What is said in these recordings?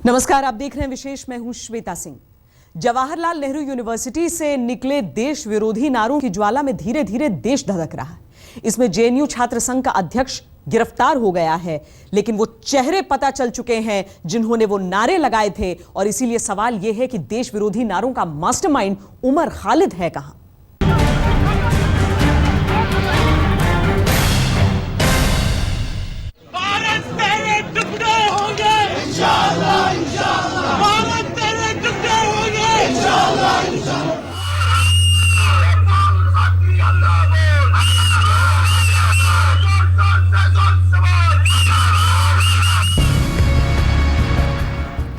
नमस्कार, आप देख रहे हैं विशेष। मैं हूं श्वेता सिंह। जवाहरलाल नेहरू यूनिवर्सिटी से निकले देश विरोधी नारों की ज्वाला में धीरे धीरे देश धधक रहा है। इसमें जेएनयू छात्र संघ का अध्यक्ष गिरफ्तार हो गया है, लेकिन वो चेहरे पता चल चुके हैं जिन्होंने वो नारे लगाए थे। और इसीलिए सवाल यह है कि देश विरोधी नारों का मास्टरमाइंड उमर खालिद है कहां?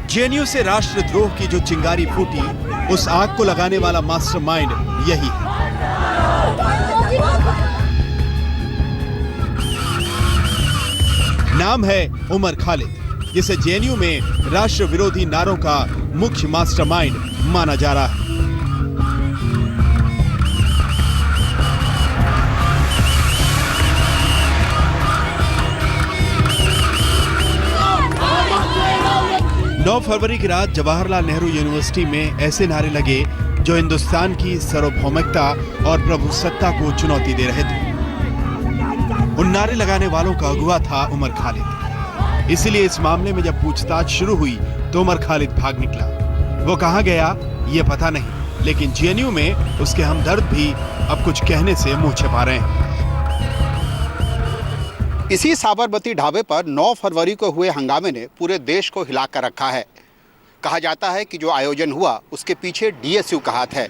जेएनयू से राष्ट्रद्रोह की जो चिंगारी फूटी, उस आग को लगाने वाला मास्टरमाइंड यही है। नाम है उमर खालिद, जिसे जेएनयू में राष्ट्र विरोधी नारों का मुख्य मास्टरमाइंड माना जा रहा है। नौ फरवरी की रात जवाहरलाल नेहरू यूनिवर्सिटी में ऐसे नारे लगे जो हिंदुस्तान की सार्वभौमिकता और प्रभुसत्ता को चुनौती दे रहे थे। उन नारे लगाने वालों का अगुवा था उमर खालिद। इसीलिए इस मामले में जब पूछताछ शुरू हुई तो उमर खालिद भाग निकला। वो कहां गया ये पता नहीं, लेकिन जेएनयू में उसके हमदर्द भी अब कुछ कहने से मुंह छिपा रहे हैं। इसी साबरमती ढाबे पर 9 फरवरी को हुए हंगामे ने पूरे देश को हिला कर रखा है। कहा जाता है कि जो आयोजन हुआ उसके पीछे डीएसयू का हाथ है।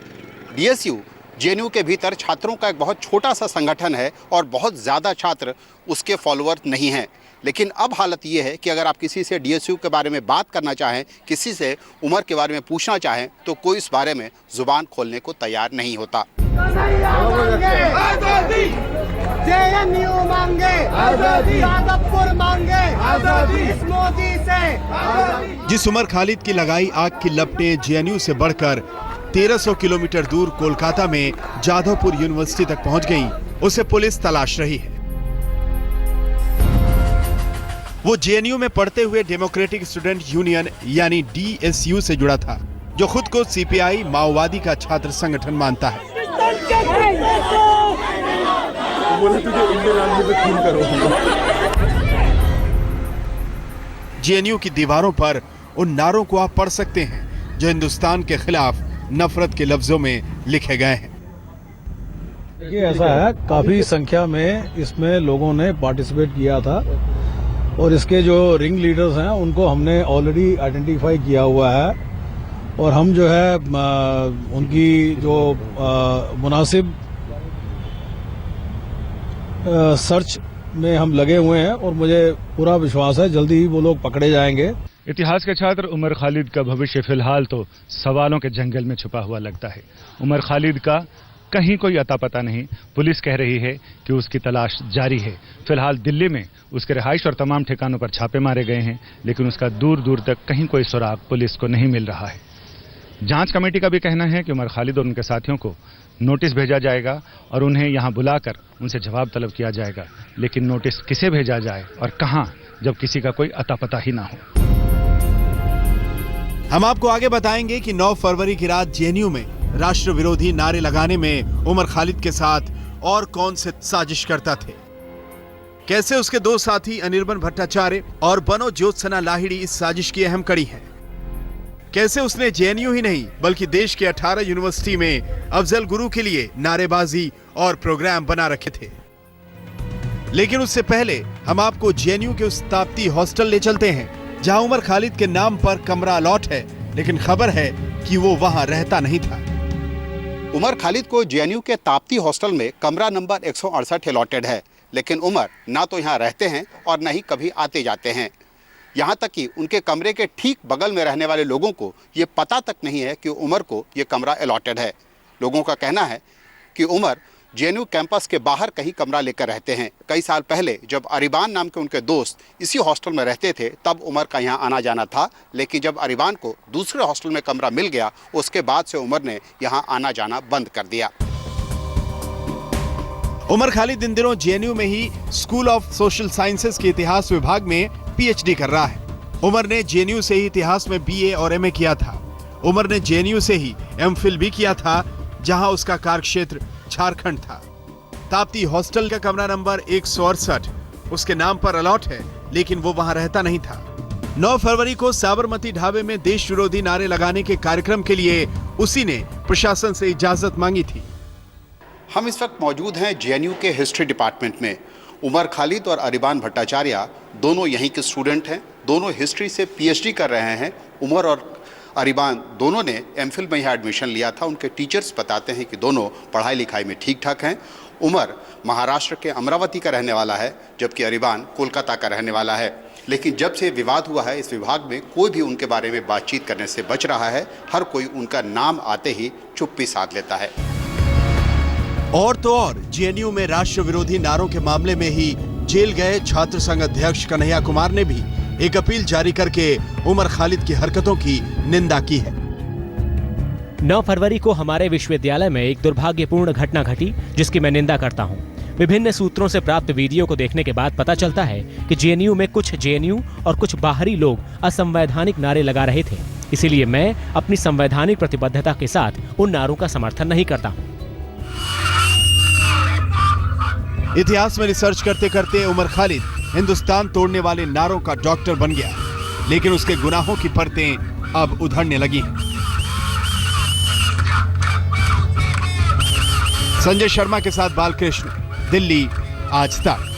डीएसयू जेएनयू के भीतर छात्रों का एक बहुत छोटा सा संगठन है और बहुत ज़्यादा छात्र उसके फॉलोअर नहीं हैं। लेकिन अब हालत ये है कि अगर आप किसी से डीएसयू के बारे में बात करना चाहें, किसी से उमर के बारे में पूछना चाहें, तो कोई इस बारे में जुबान खोलने को तैयार नहीं होता। जेएनयू मांगे आजादी, यादवपुर मांगे आजादी, मोदी से। जिस उमर खालिद की लगाई आग की लपटें जेएनयू से बढ़कर 1300 किलोमीटर दूर कोलकाता में जाधवपुर यूनिवर्सिटी तक पहुंच गईं, उसे पुलिस तलाश रही है। वो जेएनयू में पढ़ते हुए डेमोक्रेटिक स्टूडेंट यूनियन यानी डीएसयू से जुड़ा था, जो खुद को सीपीआई माओवादी का छात्र संगठन मानता है। जेएनयू की दीवारों पर उन नारों को आप पढ़ सकते हैं जो हिंदुस्तान के खिलाफ नफरत के लफ्जों में लिखे गए हैं। देखिए, ऐसा है, काफी संख्या में इसमें लोगों ने पार्टिसिपेट किया था और इसके जो रिंग लीडर्स हैं उनको हमने ऑलरेडी आइडेंटिफाई किया हुआ है और हम जो है उनकी जो मुनासिब सर्च में हम लगे हुए हैं और मुझे पूरा विश्वास है जल्दी ही वो लोग पकड़े जाएंगे। इतिहास के छात्र उमर खालिद का भविष्य फिलहाल तो सवालों के जंगल में छुपा हुआ लगता है। उमर खालिद का कहीं कोई अता पता नहीं। पुलिस कह रही है कि उसकी तलाश जारी है। फिलहाल दिल्ली में उसके रिहाइश और तमाम ठिकानों पर छापे मारे गए हैं, लेकिन उसका दूर दूर तक कहीं कोई सुराग पुलिस को नहीं मिल रहा है। जांच कमेटी का भी कहना है कि उमर खालिद और उनके साथियों को नोटिस भेजा जाएगा और उन्हें यहां बुलाकर उनसे जवाब तलब किया जाएगा, लेकिन नोटिस किसे भेजा जाए और कहां, जब किसी का कोई अता पता ही ना हो। हम आपको आगे बताएंगे कि 9 फरवरी की रात जेएनयू में राष्ट्र विरोधी नारे लगाने में उमर खालिद के साथ और कौन से साजिश करता थे, कैसे उसके दो साथी अनिर्बन भट्टाचार्य और बनो ज्योत्सना लाहिड़ी इस साजिश की अहम कड़ी हैं, कैसे उसने जेएनयू ही नहीं बल्कि देश के 18 यूनिवर्सिटी में अफजल गुरु के लिए नारेबाजी और प्रोग्राम बना रखे थे। लेकिन उससे पहले हम आपको जेएनयू के उस ताप्ती हॉस्टल ले चलते हैं जहां उमर खालिद के नाम पर कमरा अलॉट है, लेकिन खबर है कि वो वहां रहता नहीं था। उमर खालिद को जेएनयू के ताप्ती हॉस्टल में कमरा नंबर 168 अलॉटेड है, लेकिन उमर ना तो यहाँ रहते हैं और न ही कभी आते जाते हैं। यहाँ तक कि उनके कमरे के ठीक बगल में रहने वाले लोगों को ये पता तक नहीं है कि उमर को ये कमरा अलॉटेड है। लोगों का कहना है कि उमर जेएनयू कैंपस के बाहर कहीं कमरा लेकर रहते हैं। कई साल पहले जब अरिबान नाम के उनके दोस्त इसी हॉस्टल में रहते थे, तब उमर का यहाँ आना जाना था, लेकिन जब अरिबान को दूसरे हॉस्टल में कमरा मिल गया, उसके बाद से उमर ने यहाँ आना जाना बंद कर दिया। उमर खालिद इन दिनों जेएनयू में ही स्कूल ऑफ सोशल साइंसेज के इतिहास विभाग में पीएचडी कर रहा है। उमर ने जेएनयू से ही इतिहास में बीए और एमए किया था। उमर ने जेएनयू से ही एमफिल भी किया था, जहां उसका कार्यक्षेत्र झारखंड था। ताप्ती हॉस्टल का कमरा नंबर 168 उसके नाम पर अलॉट है, लेकिन वो वहां रहता नहीं था। 9 फरवरी को साबरमती ढाबे में देश विरोधी नारे लगाने के कार्यक्रम के लिए उसी ने प्रशासन से इजाजत मांगी थी। हम इस वक्त मौजूद हैं जेएनयू के हिस्ट्री डिपार्टमेंट में। उमर खालिद और अरिबान भट्टाचार्य दोनों यहीं के स्टूडेंट हैं, दोनों हिस्ट्री से पीएचडी कर रहे हैं। उमर और अरिबान दोनों ने एमफिल में यहाँ एडमिशन लिया था। उनके टीचर्स बताते हैं कि दोनों पढ़ाई लिखाई में ठीक ठाक हैं। उमर महाराष्ट्र के अमरावती का रहने वाला है, जबकि अरिबान कोलकाता का रहने वाला है। लेकिन जब से विवाद हुआ है, इस विभाग में कोई भी उनके बारे में बातचीत करने से बच रहा है। हर कोई उनका नाम आते ही चुप्पी साध लेता है। और तो और जेएनयू में राष्ट्र विरोधी नारों के मामले में ही जेल गए छात्र संघ अध्यक्ष कन्हैया कुमार ने भी एक अपील जारी करके उमर खालिद की हरकतों की निंदा की है। 9 फरवरी को हमारे विश्वविद्यालय में एक दुर्भाग्यपूर्ण घटना घटी, जिसकी मैं निंदा करता हूं। विभिन्न सूत्रों से प्राप्त वीडियो को देखने के बाद पता चलता है कि जेएनयू में कुछ जेएनयू और कुछ बाहरी लोग असंवैधानिक नारे लगा रहे थे। इसीलिए मैं अपनी संवैधानिक प्रतिबद्धता के साथ उन नारों का समर्थन नहीं करता हूं। इतिहास में रिसर्च करते करते उमर खालिद हिंदुस्तान तोड़ने वाले नारों का डॉक्टर बन गया, लेकिन उसके गुनाहों की परतें अब उधड़ने लगी हैं। संजय शर्मा के साथ बालकृष्ण, दिल्ली, आज तक।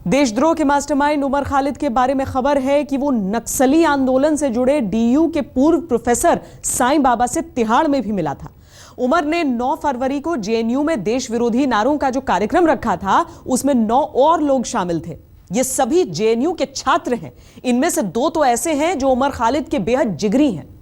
देशद्रोह के मास्टरमाइंड उमर खालिद के बारे में खबर है कि वो नक्सली आंदोलन से जुड़े डीयू के पूर्व प्रोफेसर साईं बाबा से तिहाड़ में भी मिला था। उमर ने 9 फरवरी को जेएनयू में देश विरोधी नारों का जो कार्यक्रम रखा था, उसमें 9 और लोग शामिल थे। ये सभी जेएनयू के छात्र हैं। इनमें से 2 तो ऐसे हैं जो उमर खालिद के बेहद जिगरी हैं।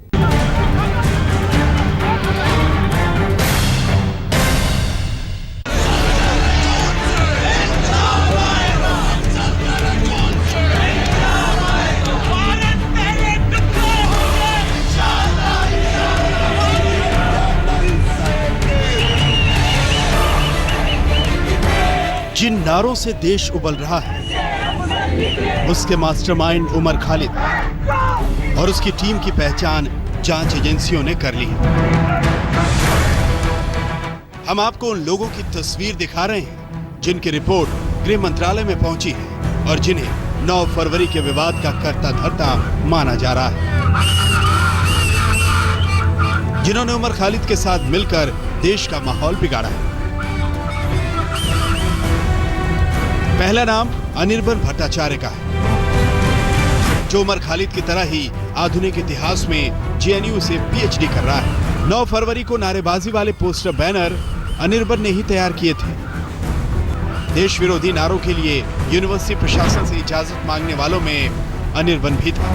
जिन नारों से देश उबल रहा है, उसके मास्टरमाइंड उमर खालिद और उसकी टीम की पहचान जांच एजेंसियों ने कर ली है। हम आपको उन लोगों की तस्वीर दिखा रहे हैं जिनकी रिपोर्ट गृह मंत्रालय में पहुंची है और जिन्हें 9 फरवरी के विवाद का कर्ता धर्ता माना जा रहा है, जिन्होंने उमर खालिद के साथ मिलकर देश का माहौल बिगाड़ा है। पहला नाम अनिर्बन भट्टाचार्य का है, जो उमर खालिद की तरह ही आधुनिक इतिहास में जेएनयू से पीएचडी कर रहा है। 9 फरवरी को नारेबाजी वाले पोस्टर बैनर अनिर्बन ने ही तैयार किए थे। देश विरोधी नारों के लिए यूनिवर्सिटी प्रशासन से इजाजत मांगने वालों में अनिर्बन भी था।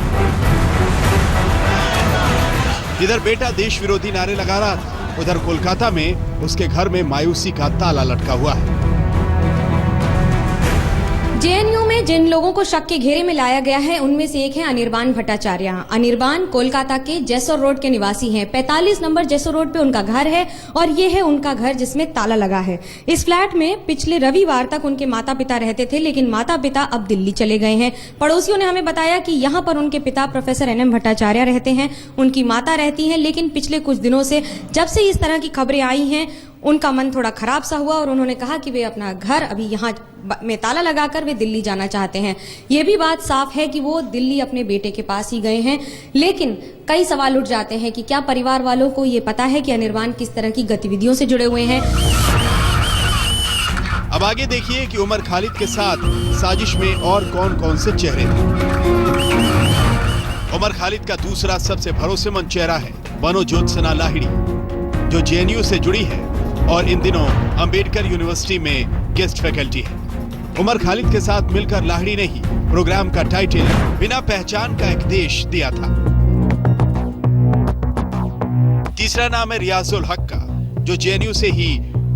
इधर बेटा देश विरोधी नारे लगा रहा था, उधर कोलकाता में उसके घर में मायूसी का ताला लटका हुआ है। जेएनयू में जिन लोगों को शक के घेरे में लाया गया है, उनमें से एक है अनिर्बान भट्टाचार्य। अनिर्बान कोलकाता के जैसोर रोड के निवासी हैं। 45 नंबर जैसोर रोड पे उनका घर है और ये है उनका घर जिसमें ताला लगा है। इस फ्लैट में पिछले रविवार तक उनके माता पिता रहते थे, लेकिन माता पिता अब दिल्ली चले गए हैं। पड़ोसियों ने हमें बताया कि यहाँ पर उनके पिता प्रोफेसर NM भट्टाचार्य रहते हैं, उनकी माता रहती हैं, लेकिन पिछले कुछ दिनों से जब से इस तरह की खबरें आई हैं, उनका मन थोड़ा खराब सा हुआ और उन्होंने कहा कि वे अपना घर अभी यहाँ में ताला लगाकर वे दिल्ली जाना चाहते हैं। ये भी बात साफ है कि वो दिल्ली अपने बेटे के पास ही गए हैं, लेकिन कई सवाल उठ जाते हैं कि क्या परिवार वालों को ये पता है कि अनिर्बान किस तरह की गतिविधियों से जुड़े हुए हैं। अब आगे देखिए कि उमर खालिद के साथ साजिश में और कौन कौन से चेहरे थे। उमर खालिद का दूसरा सबसे भरोसेमंद चेहरा है बनो ज्योत्सना लाहिड़ी, जो जेएनयू से जुड़ी है और इन दिनों अंबेडकर यूनिवर्सिटी में गेस्ट फैकल्टी है। उमर खालिद के साथ मिलकर लाहिड़ी ने ही प्रोग्राम का टाइटल बिना पहचान का एक देश दिया था। तीसरा नाम है रियाजुल हक का, जो जेएनयू से ही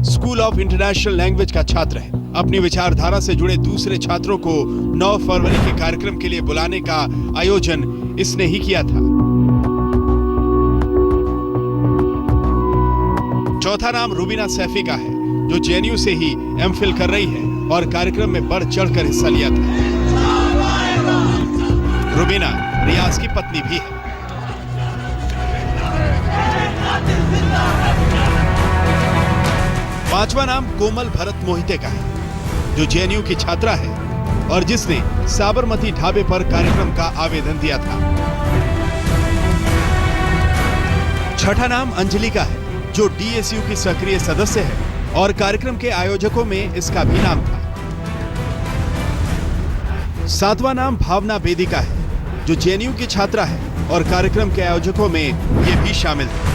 स्कूल ऑफ इंटरनेशनल लैंग्वेज का छात्र है। अपनी विचारधारा से जुड़े दूसरे छात्रों को 9 फरवरी के कार्यक्रम के लिए बुलाने का आयोजन इसने ही किया था। चौथा नाम रुबीना सैफी का है, जो जेएनयू से ही एमफिल कर रही है और कार्यक्रम में बढ़ चढ़कर हिस्सा लिया था। रुबीना रियाज की पत्नी भी है। पांचवा नाम कोमल भरत मोहिते का है, जो जेएनयू की छात्रा है और जिसने साबरमती ढाबे पर कार्यक्रम का आवेदन दिया था। छठा नाम अंजलि का है, जो डीएसयू की सक्रिय सदस्य है और कार्यक्रम के आयोजकों में इसका भी नाम था। सातवां नाम भावना बेदी का है, जो जेएनयू की छात्रा है और कार्यक्रम के आयोजकों में ये भी शामिल था।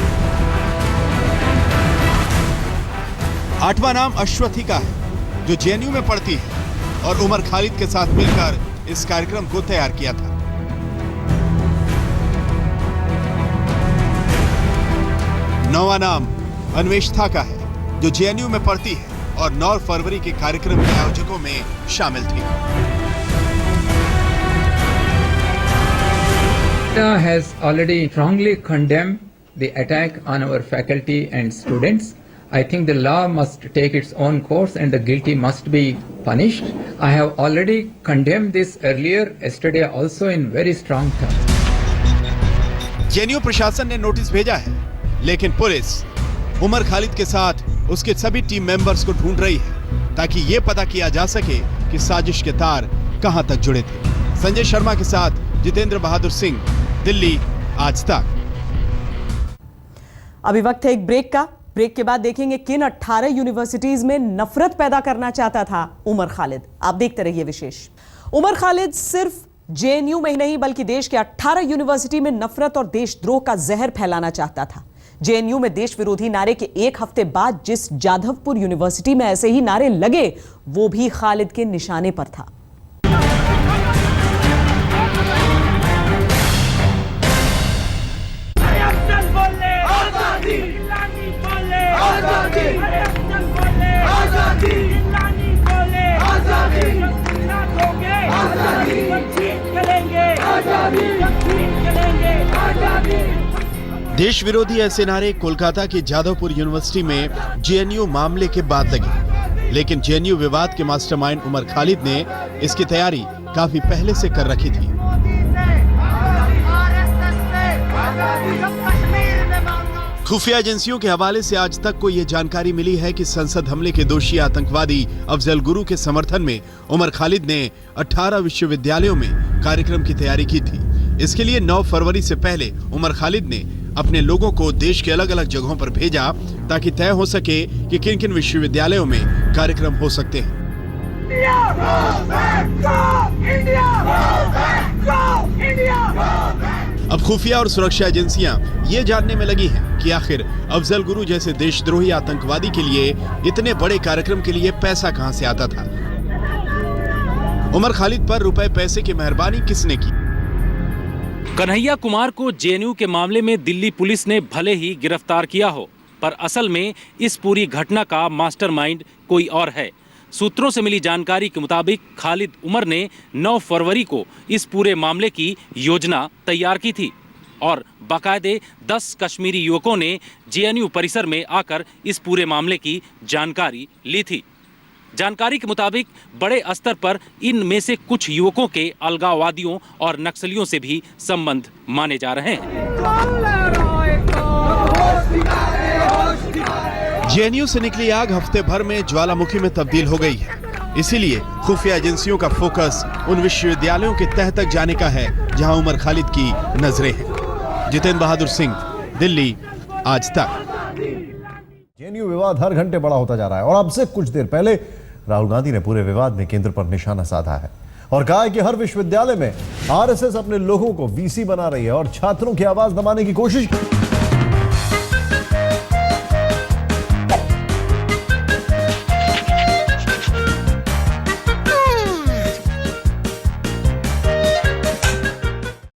आठवां नाम अश्वथी का है, जो जेएनयू में पढ़ती है और उमर खालिद के साथ मिलकर इस कार्यक्रम को तैयार किया था। नौवां नाम अन्वेष्ठा का है, जो जेएनयू में पढ़ती है और 9 फरवरी के कार्यक्रम के आयोजकों में शामिल थी। has already strongly condemned the attack on our faculty and students. I think the law must take its own course and the guilty must be punished. I have already condemned this earlier, yesterday also in very strong terms. JNU प्रशासन ने notice भेजा है, लेकिन police Umar Khalid के साथ उसके सभी team members को ढूंढ रही है ताकि ये पता किया जा सके कि साजिश के तार कहां तक जुड़े थे। संजय शर्मा के साथ जितेंद्र बहादुर सिंह, दिल्ली, आज तक। अभी वक्त है एक ब्रेक का। ब्रेक के बाद देखेंगे किन 18 यूनिवर्सिटीज में नफरत पैदा करना चाहता था उमर खालिद। आप देखते रहिए विशेष। उमर खालिद सिर्फ जेएनयू में ही नहीं बल्कि देश के 18 यूनिवर्सिटी में नफरत और देशद्रोह का जहर फैलाना चाहता था। जेएनयू में देश विरोधी नारे के एक हफ्ते बाद जिस जाधवपुर यूनिवर्सिटी में ऐसे ही नारे लगे, वो भी खालिद के निशाने पर था। देश विरोधी ऐसे नारे कोलकाता की जाधवपुर यूनिवर्सिटी में जेएनयू मामले के बाद लगे, लेकिन जेएनयू विवाद के मास्टरमाइंड उमर खालिद ने इसकी तैयारी काफी पहले से कर रखी थी। खुफिया एजेंसियों के हवाले से आज तक को यह जानकारी मिली है कि संसद हमले के दोषी आतंकवादी अफजल गुरु के समर्थन में उमर खालिद ने 18 विश्वविद्यालयों में कार्यक्रम की तैयारी की थी। इसके लिए 9 फरवरी से पहले उमर खालिद ने अपने लोगों को देश के अलग अलग जगहों पर भेजा ताकि तय हो सके कि किन किन विश्वविद्यालयों में कार्यक्रम हो सकते हैं। अब खुफिया और सुरक्षा एजेंसियां ये जानने में लगी हैं कि आखिर अफजल गुरु जैसे देशद्रोही आतंकवादी के लिए इतने बड़े कार्यक्रम के लिए पैसा कहां से आता था। उमर खालिद पर रुपए पैसे की मेहरबानी किसने की? कन्हैया कुमार को जेएनयू के मामले में दिल्ली पुलिस ने भले ही गिरफ्तार किया हो, पर असल में इस पूरी घटना का मास्टरमाइंड कोई और है। सूत्रों से मिली जानकारी के मुताबिक खालिद उमर ने 9 फरवरी को इस पूरे मामले की योजना तैयार की थी और बाकायदे 10 कश्मीरी युवकों ने जेएनयू परिसर में आकर इस पूरे मामले की जानकारी ली थी। जानकारी के मुताबिक बड़े स्तर पर इनमें से कुछ युवकों के अलगाववादियों और नक्सलियों से भी संबंध माने जा रहे हैं। जेएनयू से निकली आग हफ्ते भर में ज्वालामुखी में तब्दील हो गई है। इसीलिए खुफिया एजेंसियों का फोकस उन विश्वविद्यालयों के तह तक जाने का है जहां उमर खालिद की नजरें हैं। जितेंद्र बहादुर सिंह, दिल्ली, आज तक। जेएनयू विवाद हर घंटे बड़ा होता जा रहा है और अब से कुछ देर पहले राहुल गांधी ने पूरे विवाद में केंद्र पर निशाना साधा है और कहा है कि हर विश्वविद्यालय में आरएसएस अपने लोगों को वीसी बना रही है और छात्रों की आवाज दबाने की कोशिश